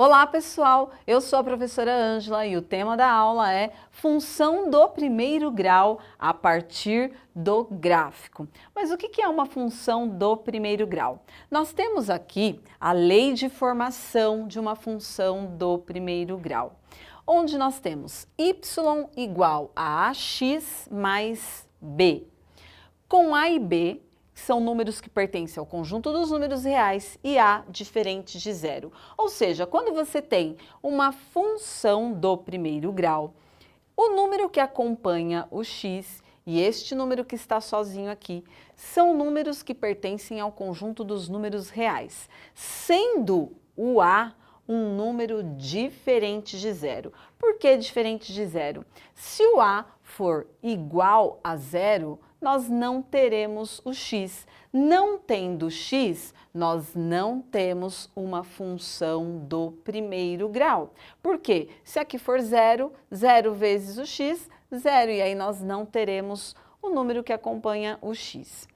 Olá pessoal, eu sou a professora Ângela e o tema da aula é função do primeiro grau a partir do gráfico. Mas o que é uma função do primeiro grau? Nós temos aqui a lei de formação de uma função do primeiro grau, onde nós temos y igual a ax mais b, com a e b, que são números que pertencem ao conjunto dos números reais, e a diferente de zero. Ou seja, quando você tem uma função do primeiro grau, o número que acompanha o x e este número que está sozinho aqui são números que pertencem ao conjunto dos números reais, sendo o a um número diferente de zero. Por que diferente de zero? Se o a for igual a zero, nós não teremos o x. Não tendo x, nós não temos uma função do primeiro grau. Por quê? Se aqui for zero, zero vezes o x, zero, e aí nós não teremos o número que acompanha o x.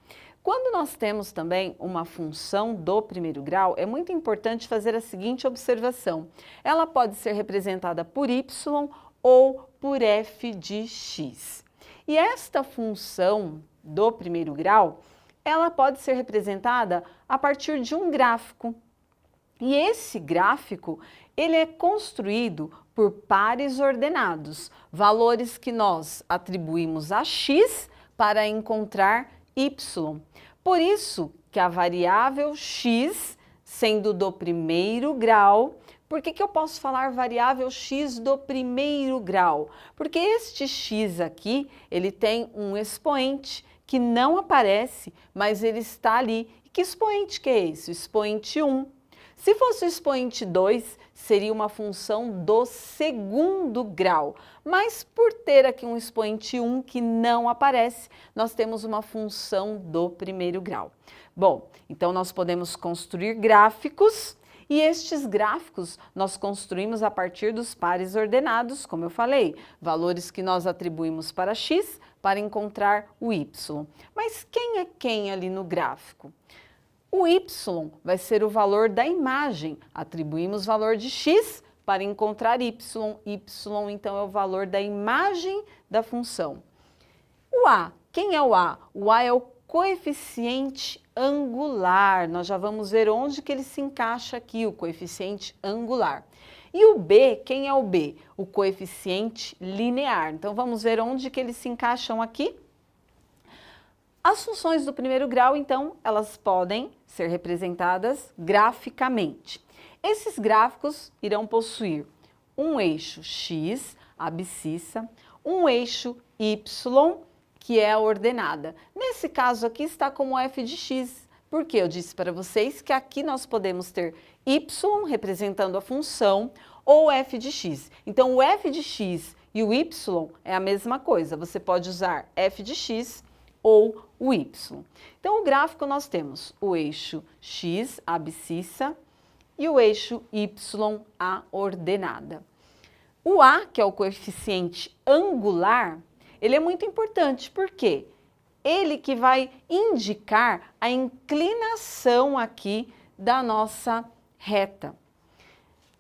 Quando nós temos também uma função do primeiro grau, é muito importante fazer a seguinte observação. Ela pode ser representada por y ou por f de x. E esta função do primeiro grau, ela pode ser representada a partir de um gráfico. E esse gráfico, ele é construído por pares ordenados, valores que nós atribuímos a x para encontrar y. Por isso que a variável x, sendo do primeiro grau, por que eu posso falar variável x do primeiro grau? Porque este x aqui, ele tem um expoente que não aparece, mas ele está ali. E que expoente que é esse? O expoente 1. Se fosse o expoente 2, seria uma função do segundo grau. Mas por ter aqui um expoente 1 que não aparece, nós temos uma função do primeiro grau. Bom, então nós podemos construir gráficos. E estes gráficos nós construímos a partir dos pares ordenados, como eu falei, valores que nós atribuímos para x para encontrar o y. Mas quem é quem ali no gráfico? O y vai ser o valor da imagem, atribuímos valor de x para encontrar y, então é o valor da imagem da função. O a, quem é o a? O a é o coeficiente angular, nós já vamos ver onde que ele se encaixa aqui, o coeficiente angular. E o b, quem é o b? O coeficiente linear, então vamos ver onde que eles se encaixam aqui. As funções do primeiro grau, então, elas podem ser representadas graficamente. Esses gráficos irão possuir um eixo x, abscissa, um eixo y, que é a ordenada. Nesse caso aqui está como f de x, porque eu disse para vocês que aqui nós podemos ter y representando a função ou f de x. Então o f de x e o y é a mesma coisa, você pode usar f de x ou o y. Então o gráfico nós temos o eixo x, a abscissa, e o eixo y, a ordenada. O a, que é o coeficiente angular, ele é muito importante, porque ele que vai indicar a inclinação aqui da nossa reta.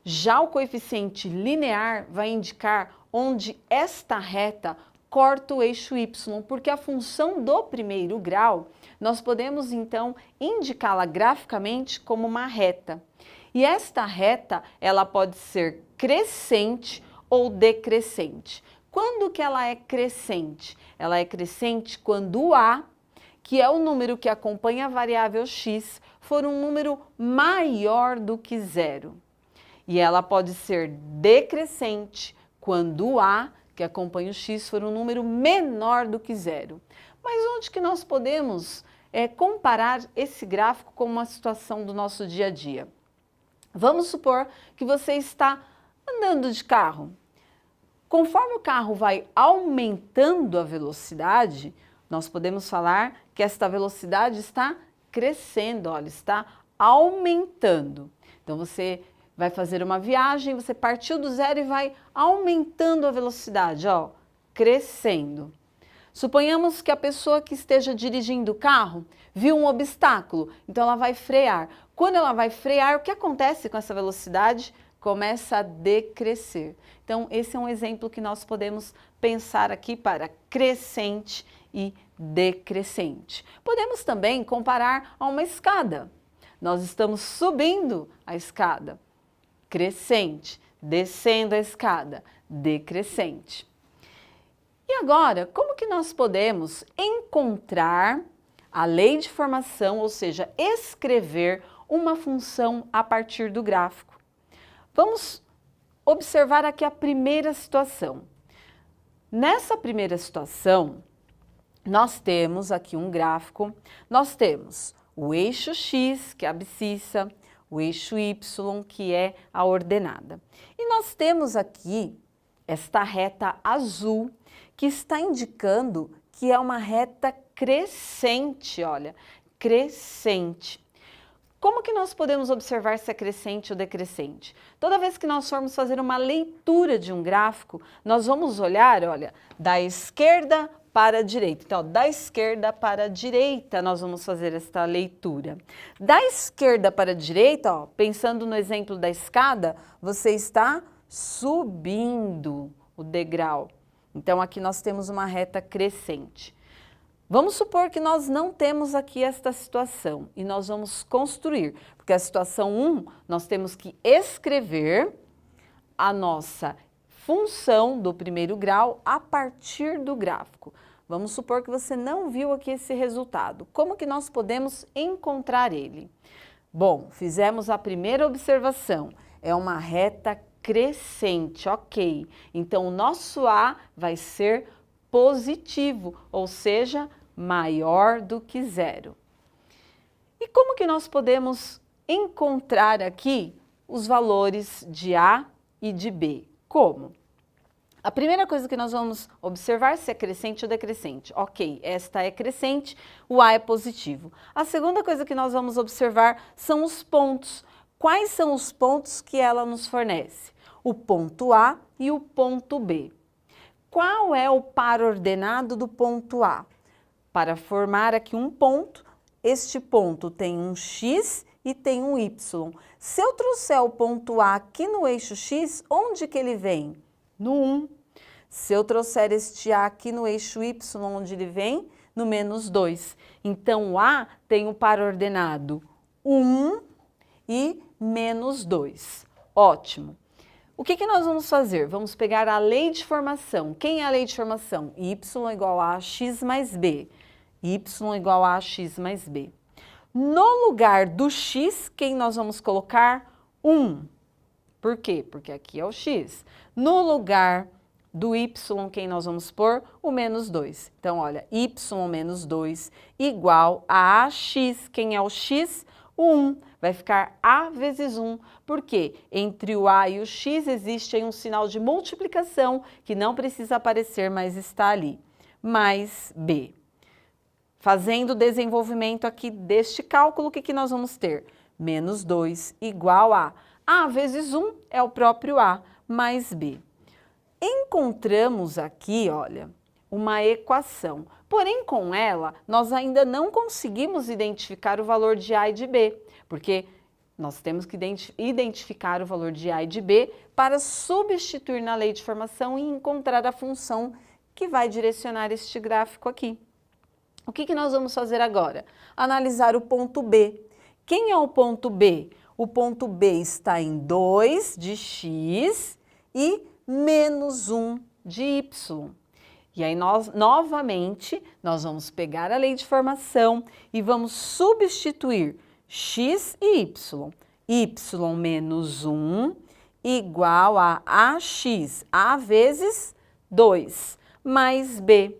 Já o coeficiente linear vai indicar onde esta reta corta o eixo y, porque a função do primeiro grau, nós podemos então indicá-la graficamente como uma reta. E esta reta, ela pode ser crescente ou decrescente. Quando que ela é crescente? Ela é crescente quando o a, que é o número que acompanha a variável x, for um número maior do que zero. E ela pode ser decrescente quando o a, que acompanha o x, for um número menor do que zero. Mas onde que nós podemos comparar esse gráfico com uma situação do nosso dia a dia? Vamos supor que você está andando de carro. Conforme o carro vai aumentando a velocidade, nós podemos falar que esta velocidade está crescendo, olha, está aumentando. Então você vai fazer uma viagem, você partiu do zero e vai aumentando a velocidade, ó, crescendo. Suponhamos que a pessoa que esteja dirigindo o carro viu um obstáculo, então ela vai frear. Quando ela vai frear, o que acontece com essa velocidade? começa a decrescer. Então, esse é um exemplo que nós podemos pensar aqui para crescente e decrescente. Podemos também comparar a uma escada. Nós estamos subindo a escada, crescente, descendo a escada, decrescente. E agora, como que nós podemos encontrar a lei de formação, ou seja, escrever uma função a partir do gráfico? Vamos observar aqui a primeira situação. Nessa primeira situação, nós temos aqui um gráfico, nós temos o eixo X, que é a abscissa, o eixo Y, que é a ordenada. E nós temos aqui esta reta azul, que está indicando que é uma reta crescente, olha, crescente. Como que nós podemos observar se é crescente ou decrescente? Toda vez que nós formos fazer uma leitura de um gráfico, nós vamos olhar, olha, da esquerda para a direita. Então, da esquerda para a direita, nós vamos fazer esta leitura. Da esquerda para a direita, ó, pensando no exemplo da escada, você está subindo o degrau. Então, aqui nós temos uma reta crescente. Vamos supor que nós não temos aqui esta situação e nós vamos construir, porque a situação 1, nós temos que escrever a nossa função do primeiro grau a partir do gráfico. Vamos supor que você não viu aqui esse resultado. Como que nós podemos encontrar ele? Bom, fizemos a primeira observação, é uma reta crescente, ok. Então, o nosso A vai ser positivo, ou seja, maior do que zero. E como que nós podemos encontrar aqui os valores de A e de B? Como? A primeira coisa que nós vamos observar se é crescente ou decrescente. Ok, esta é crescente, o A é positivo. A segunda coisa que nós vamos observar são os pontos. Quais são os pontos que ela nos fornece? O ponto A e o ponto B. Qual é o par ordenado do ponto A? Para formar aqui um ponto, este ponto tem um X e tem um Y. Se eu trouxer o ponto A aqui no eixo X, onde que ele vem? No 1. Se eu trouxer este A aqui no eixo Y, onde ele vem? No menos 2. Então, o A tem o par ordenado 1 e menos 2. Ótimo. O que nós vamos fazer? Vamos pegar a lei de formação. Quem é a lei de formação? Y igual a x mais b. Y igual a x mais b. No lugar do x, quem nós vamos colocar? 1. Por quê? Porque aqui é o x. No lugar do y, quem nós vamos pôr? O menos 2. Então, olha, y menos 2 igual a ax. Quem é o x? O 1. Vai ficar A vezes 1, porque entre o A e o X existe aí um sinal de multiplicação que não precisa aparecer, mas está ali, mais B. Fazendo o desenvolvimento aqui deste cálculo, o que nós vamos ter? Menos 2 igual a A vezes 1 é o próprio A, mais B. Encontramos aqui, olha, uma equação. Porém, com ela, nós ainda não conseguimos identificar o valor de A e de B, porque nós temos que identificar o valor de A e de B para substituir na lei de formação e encontrar a função que vai direcionar este gráfico aqui. O que nós vamos fazer agora? Analisar o ponto B. Quem é o ponto B? O ponto B está em 2 de x e menos 1 de y. E aí, novamente, nós vamos pegar a lei de formação e vamos substituir x e y. Y menos 1 igual a ax, A vezes 2, mais B.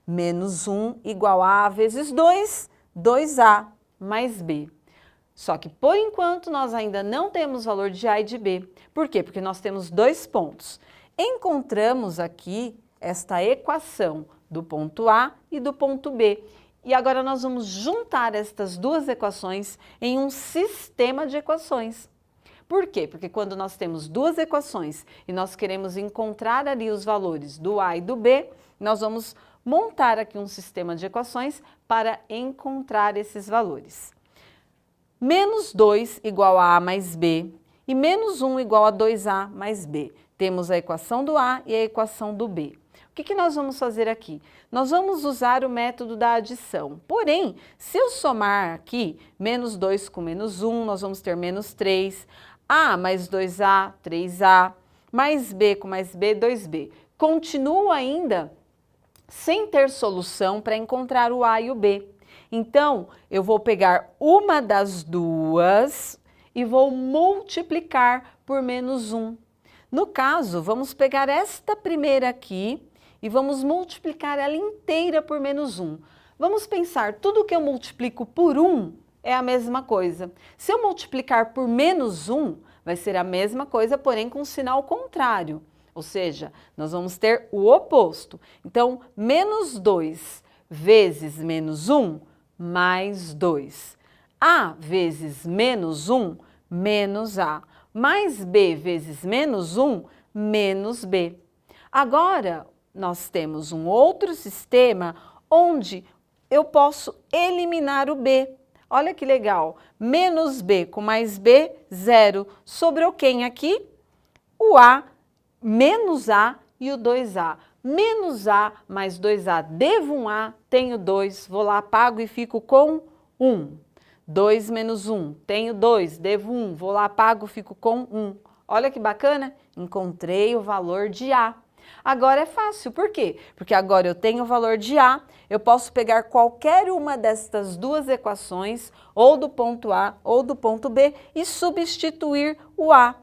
Menos 1 igual a vezes 2, 2A, mais B. Só que, por enquanto, nós ainda não temos valor de A e de B. Por quê? Porque nós temos dois pontos. Encontramos aqui esta equação do ponto A e do ponto B. E agora nós vamos juntar estas duas equações em um sistema de equações. Por quê? Porque quando nós temos duas equações e nós queremos encontrar ali os valores do A e do B, nós vamos montar aqui um sistema de equações para encontrar esses valores. Menos 2 igual a A mais B e menos 1 igual a 2A mais B. Temos a equação do A e a equação do B. O que nós vamos fazer aqui? Nós vamos usar o método da adição. Porém, se eu somar aqui menos 2 com menos 1, nós vamos ter menos 3. A mais 2A, 3A, mais B com mais B, 2B. Continuo ainda sem ter solução para encontrar o A e o B. Então, eu vou pegar uma das duas e vou multiplicar por menos 1. No caso, vamos pegar esta primeira aqui e vamos multiplicar ela inteira por menos 1. Vamos pensar, tudo que eu multiplico por 1 é a mesma coisa. Se eu multiplicar por menos 1, vai ser a mesma coisa, porém com sinal contrário. Ou seja, nós vamos ter o oposto. Então, menos 2 vezes menos 1, mais 2. A vezes menos 1, menos A. Mais B vezes menos 1, menos B. Agora, nós temos um outro sistema onde eu posso eliminar o B. Olha que legal. Menos B com mais B, 0. Sobrou quem aqui? O A, menos A e o 2A. Menos A mais 2A, devo um A, tenho 2. Vou lá, pago e fico com 1. 2 menos 1, tenho 2, devo 1. Vou lá, pago, fico com 1. Olha que bacana. Encontrei o valor de A. Agora é fácil, por quê? Porque agora eu tenho o valor de A, eu posso pegar qualquer uma destas duas equações, ou do ponto A ou do ponto B, e substituir o A.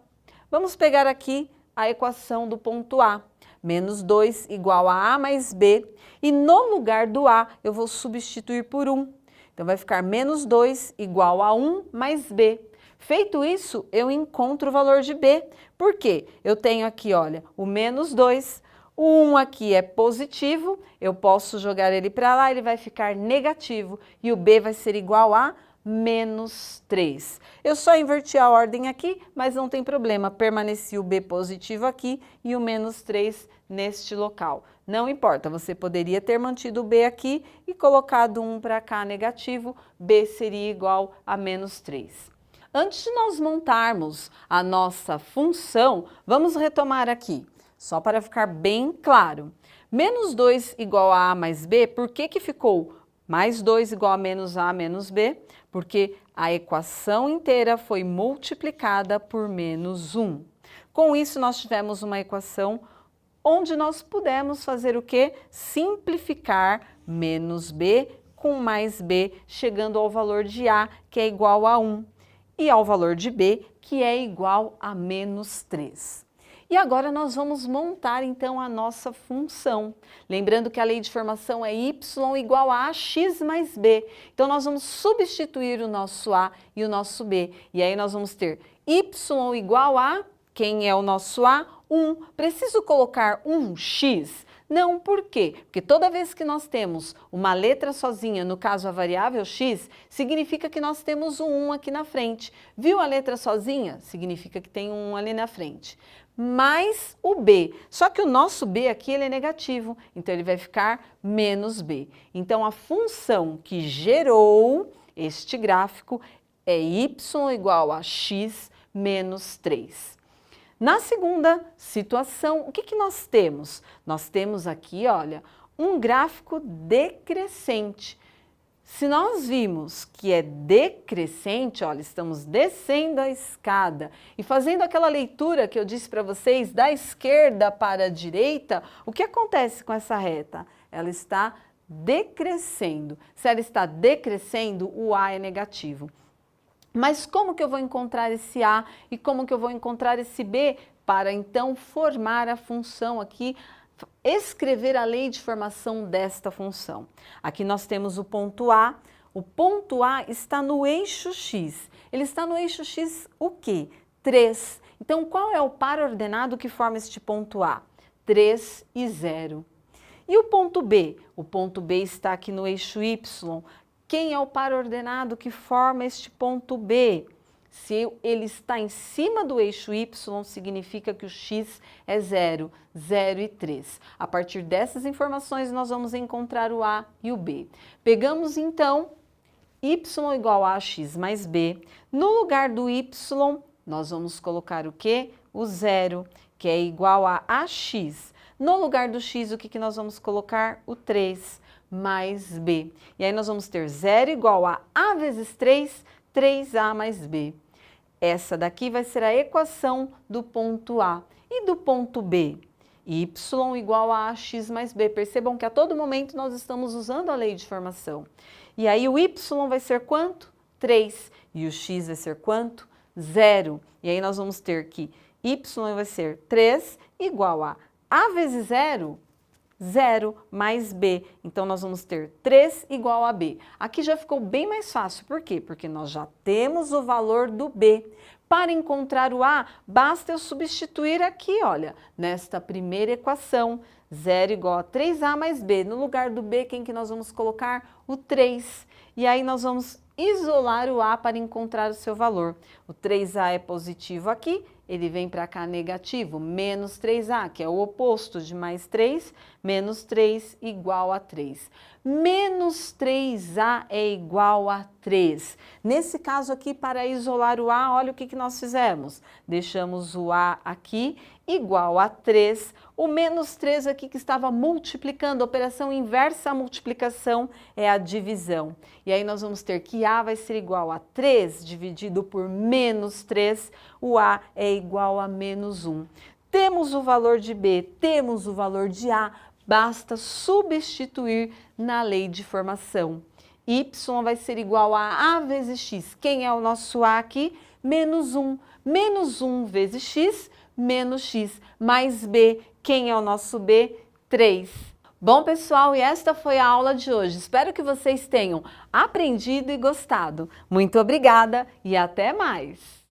Vamos pegar aqui a equação do ponto A. Menos 2 igual a A mais B, e no lugar do A eu vou substituir por 1. Então vai ficar menos 2 igual a 1 mais B. Feito isso, eu encontro o valor de B. Por quê? Eu tenho aqui, olha, o menos 2, o 1 aqui é positivo, eu posso jogar ele para lá, ele vai ficar negativo, e o B vai ser igual a menos 3. Eu só inverti a ordem aqui, mas não tem problema, permaneci o B positivo aqui e o menos 3 neste local. Não importa, você poderia ter mantido o B aqui e colocado 1 para cá negativo, B seria igual a menos 3. Antes de nós montarmos a nossa função, vamos retomar aqui, só para ficar bem claro. Menos 2 igual a A mais B, por que ficou mais 2 igual a menos A menos B? Porque a equação inteira foi multiplicada por menos 1. Com isso, nós tivemos uma equação onde nós pudemos fazer o quê? Simplificar menos B com mais B, chegando ao valor de A, que é igual a 1. E ao valor de B, que é igual a menos 3. E agora nós vamos montar então a nossa função. Lembrando que a lei de formação é y igual a ax mais b. Então nós vamos substituir o nosso a e o nosso b. E aí nós vamos ter y igual a, quem é o nosso a? 1. Preciso colocar um x? Não, por quê? Porque toda vez que nós temos uma letra sozinha, no caso a variável x, significa que nós temos um 1 aqui na frente. Viu a letra sozinha? Significa que tem um 1 ali na frente. Mais o b. Só que o nosso b aqui ele é negativo, então ele vai ficar menos b. Então a função que gerou este gráfico é y igual a x menos 3. Na segunda situação, o que nós temos? Nós temos aqui, olha, um gráfico decrescente. Se nós vimos que é decrescente, olha, estamos descendo a escada e fazendo aquela leitura que eu disse para vocês, da esquerda para a direita, o que acontece com essa reta? Ela está decrescendo. Se ela está decrescendo, o A é negativo. Mas como que eu vou encontrar esse A e como que eu vou encontrar esse B para então formar a função aqui, escrever a lei de formação desta função? Aqui nós temos o ponto A está no eixo X. Ele está no eixo X o quê? 3. Então qual é o par ordenado que forma este ponto A? 3 e 0. E o ponto B? O ponto B está aqui no eixo Y. Quem é o par ordenado que forma este ponto B? Se ele está em cima do eixo Y, significa que o x é 0, 0 e 3. A partir dessas informações, nós vamos encontrar o A e o B. Pegamos, então, y igual a x mais b. No lugar do y, nós vamos colocar o quê? O zero, que é igual a AX. No lugar do x, o que nós vamos colocar? O 3 mais b. E aí nós vamos ter zero igual a vezes 3, 3a mais b. Essa daqui vai ser a equação do ponto A. E do ponto B? Y igual a ax mais b. Percebam que a todo momento nós estamos usando a lei de formação. E aí o y vai ser quanto? 3. E o x vai ser quanto? 0. E aí nós vamos ter que y vai ser 3 igual a vezes 0, 0 mais b. Então, nós vamos ter 3 igual a b. Aqui já ficou bem mais fácil. Por quê? Porque nós já temos o valor do b. Para encontrar o a, basta eu substituir aqui, olha, nesta primeira equação. 0 igual a 3a mais b. No lugar do b, quem que nós vamos colocar? O 3. E aí, nós vamos isolar o a para encontrar o seu valor. O 3a é positivo aqui, ele vem para cá negativo, menos 3a, que é o oposto de mais 3, menos 3 igual a 3. Menos 3a é igual a 3. Nesse caso aqui, para isolar o a, olha o que nós fizemos. Deixamos o a aqui igual a 3. O menos 3 aqui que estava multiplicando, a operação inversa à multiplicação é a divisão. E aí nós vamos ter que a vai ser igual a 3 dividido por menos 3, o a é igual a menos 1. Temos o valor de b, temos o valor de a, basta substituir na lei de formação. Y vai ser igual a vezes x. Quem é o nosso a aqui? Menos 1. Menos 1 vezes x, menos x, mais b. Quem é o nosso b? 3. Bom, pessoal, e esta foi a aula de hoje. Espero que vocês tenham aprendido e gostado. Muito obrigada e até mais!